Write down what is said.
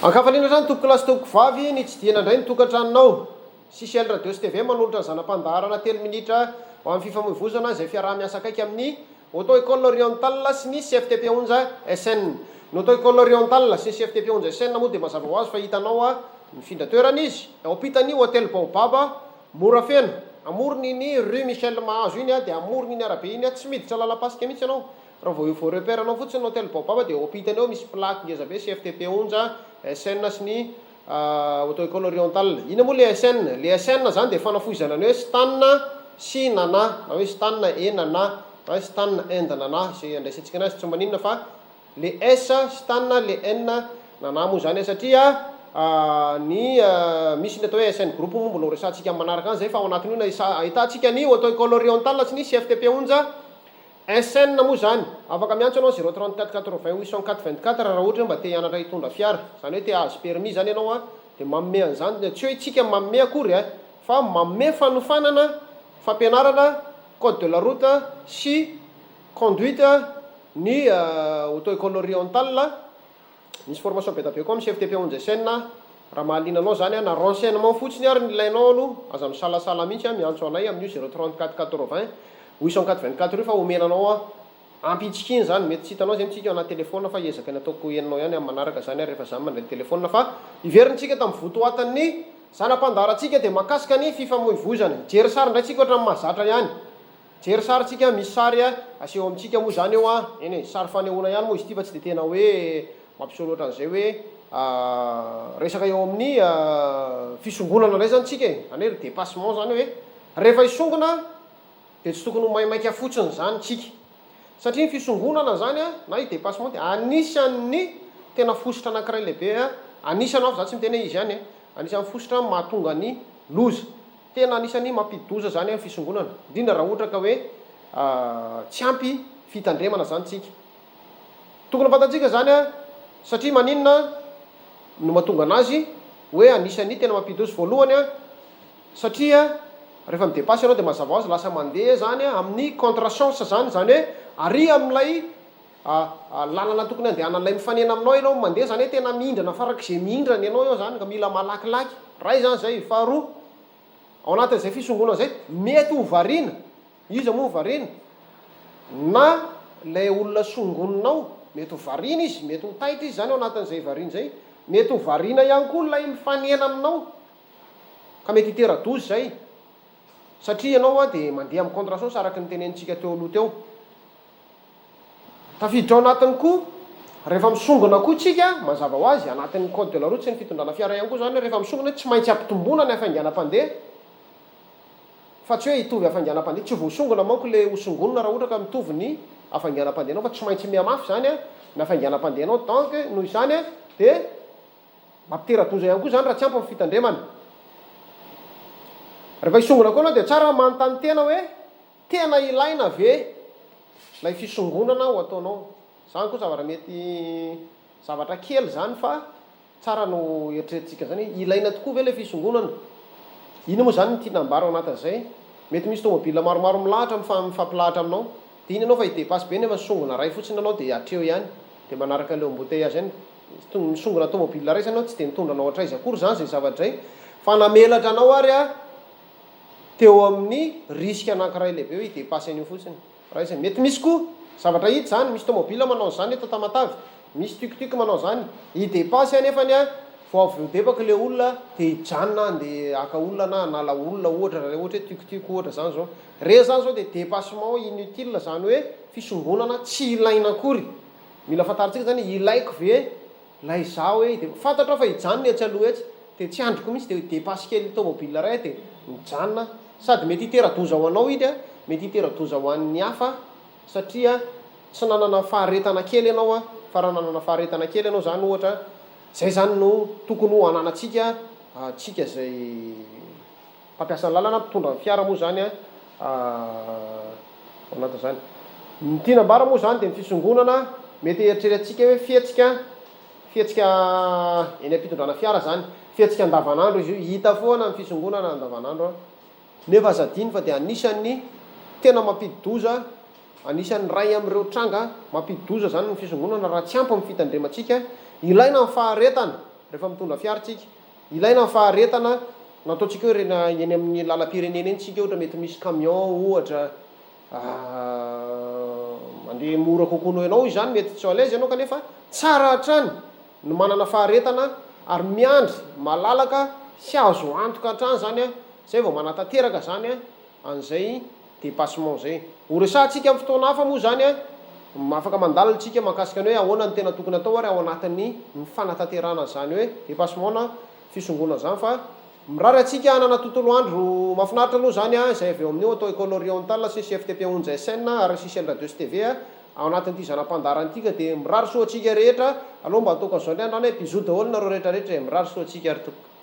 Ankafaliana zany toko lasy toko vavy ny tsidiana indray ny tokantranonao. Sisy radio sy TV manolotra ny zanam-pandaharana 3 minitra ho amin'ny fifamoivoizana izay fiaraha-miasa akaiky amin'ny auto-école orientale sy ny CFTP 11 SN. Ny auto-école orientale sy ny CFTP 11 SN moa dia mazava ho azy fa hitanao mifindra toerana izy. Ampitany hôtel Baobab Morafena. Amorony ny rue Michel Mahazo iny dia amorony ny arabe iny tsy miditra lala-pasika mihitsy ianao. Raha vao repéranao fotsiny ny hôtel Baobab dia ampitany ao misy plaque ngeza be CFTP 11 SN sy ny auto-école orientale. Ina moa le SN? Le SN zany dia fanafoizana ny hoe stan sy nana, na hoe stan e nana, na stan end nana, izay andraisantsika anazy tsy maninona fa le S stan, le N nana moa zany satria ny misy ny atao hoe SN groupe moa mbola resantsika manaraka an'izay fa ao anatin'io na ahitantsika ny auto-école orientale sy ny CFTP 11 SN moa zany. Afaka miantso anao 034 80 804 24 raha ohatra mba te hianatra hitondra fiara, zany hoe te hahazo permis zany ianao dia magnome an'izany, tsy hoe itsika magnome akory fa magnome fanofanana fampianarana code de la route sy conduite ny auto-école orientale. Misy formation be da be koa amin'ny CFTP 11 SN. Raha mahaliana anao zany na renseignement fotsiny ary ny ilainao aloha aza misalasala mihitsy miantso anay amin'io 034 80 804 24 io fa omenanao ampitsika iny zany. Mety tsy hitanao zay mitsika anaty telefona fa ezaka ny ataoko henonao ihany amin'ny manaraka zany rehefa zany mandray telefona fa iverintsika tamin'ny votoatan'ny zanam-pandaharantsika dia mahakasika ny fifamoivoizana. Jery sary ndraitsika ohatra ny mahazatra ihany. Jery sarytsika misy sary aseho amintsika moa zany eo eny sary fanehoana ihany moa izy ty fa tsy dia tena hoe mampiseho loatra an'izay hoe resaka eo amin'ny fisongonana indray zany tsika zany hoe dépassement zany hoe rehefa hisongona dia tsy tokony ho maimaika fotsiny zany tsika satria ny fisongonana zany na i dépassement dia anisan'ny tena fositra anankiray lehibe anisanao fa za tsy miteny izy ihany anisan'ny fositra mahatonga ny loza, tena anisan'ny mampidoza zany amin'ny fisongonana, indrindra raha ohatra ka hoe tsy ampy fitandremana zany tsika. Tokony fantatsika zany satria maninona no mahatonga anazy hoe anisan'ny tena mampidoza voalohany satria rehefa midepasy ianao dia mazava ho azy lasa mandeha zany amin'ny contre-chance zany hoe ary amin'ilay lalana tokony andehanan'ilay mifanena aminao ianao mandeha zany hoe tena mihindrana farak'izay mihindrana ianao eo zany ka mila malakilaky. Ray zany zay. Faharoa, ao anatin'izay fisongonana zay mety ho variana, iza moa ho variana na ilay olona songoninao mety ho variana izy, mety ho taitra izy zany ao anatin'izay variana zay, mety ho variana ihany koa ilay mifanena aminao ka mety hitera-dozy zay satria ianao dia mandeha amin'ny contre-chance araka ny tenenitsika teo aloha teo. Tafiditra ao anatiny koa rehefa misongona koa tsika mazava ho azy anatin'ny code de la route sy ny fitondrana fiara ihany koa zany rehefa misongona tsy maintsy ampitomboana ny hafainganam-pandeha fa tsy hoe hitovy hafainganam-pandeha, tsy voasongona manko le hosongonina raha ohatra ka mitovy ny hafainganam-pandehanao fa tsy maintsy mihamafy zany ny hafainganam-pandehanao donc noho izany dia mampitera-doza ihany koa zany raha tsy ampy amin'ny fitandremana. Rehefa hisongona koa anao dia tsara manontany tena hoe tena ilaina ve ilay fisongonana ho ataonao. Zany koa zavatra mety zavatra kely zany fa tsara no eritreretintsika zany ilaina tokoa ve ilay fisongonana. Iny moa zany tianambara ao anatin'izay. Mety misy tomobile maromaro milahatra mifampilahatra aminao dia iny ianao fa hidepasse be nefa nisongona ray fotsiny ianao dia hatreo ihany dia manaraka leo embouteillage ihany. Misongona tomobile ray zany ianao tsy dia mitondranao hatraiza akory zany zay zavatra zay fa namelatra anao ary teo amin'ny risque anankiray lehibe hoe hidepasse an'io fotsiny. Raha izay mety misy koa zavatra hita zany, misy tomobile manao zany eto Tamatavy, misy tuk-tuk manao zany, hidepasse anefany vao avy debaka le olona dia hijanona andeha haka olona na hanala olona ohatra raha ohatra hoe tuk-tuk ohatra zany zao. Re zany zao dia dépassement inutile zany hoe fisongonana tsy ilaina akory. Mila fantaritsika zany ilaiko ve lay zao hoe fantatra fa hijanona etsy aloha etsy dia tsy androko mihitsy dia dépasse kely tomobile ray dia mijanona sady mety hitera-doza ho anao iny mety hitera-doza ho an'ny hafa satria tsy nanana faharetana kely ianao fa raha nanana faharetana kely ianao zany ohatra zay zany no tokony ho ananatsika tsika zay mpampiasa ny lalana mpitondra ny fiara moa zany anatin'izany. Ny tianambara moa zany dia ny fisongonana mety eritreretintsika hoe fihetsika eny am-pitondrana fiara zany, fihetsika andavanandro izy io, hita foana ny fisongonana andavanandro nefa aza adiny fa dia anisan'ny tena mampidoza, anisan'ny ray amin'ireo tranga mampidoza zany ny fisongonana raha tsy ampy amin'ny fitandremantsika. Ilaina ny faharetana rehefa mitondra fiaratsika ilaina ny faharetana nataontsika hoe rena eny amin'ny lalam-pirenena eny tsika ohatra mety misy camion ohatra mandeha mora kokoa noho ianao izany mety tsy à l'aise ianao kanefa tsara hatrany no manana faharetana ary miandry malalaka sy azo antoka hatrany zany a zay vao manatanteraka zany a an'izay dépassement zay horesantsika amin'ny fotoana hafa moa zany a afaka mandalina tsika mahakasika ny hoe ahoana ny tena tokony atao ary ao anatin'ny fanatanterana zany hoe dépassement na fisongona zany fa mirary atsika hanana tontolo andro mahafinaritra aloha zany a izay avy eo amin'io atao école orientale sy CFTP 11SN ary CCL Radio STV ao anatin'ity zanam-pandarana ity ka dia mirary soa atsika rehetra aloha mba atao an'izao ny andrany hoe mpizohy daholo nareo rehetrarehetra mirary soa atsika ary tokoa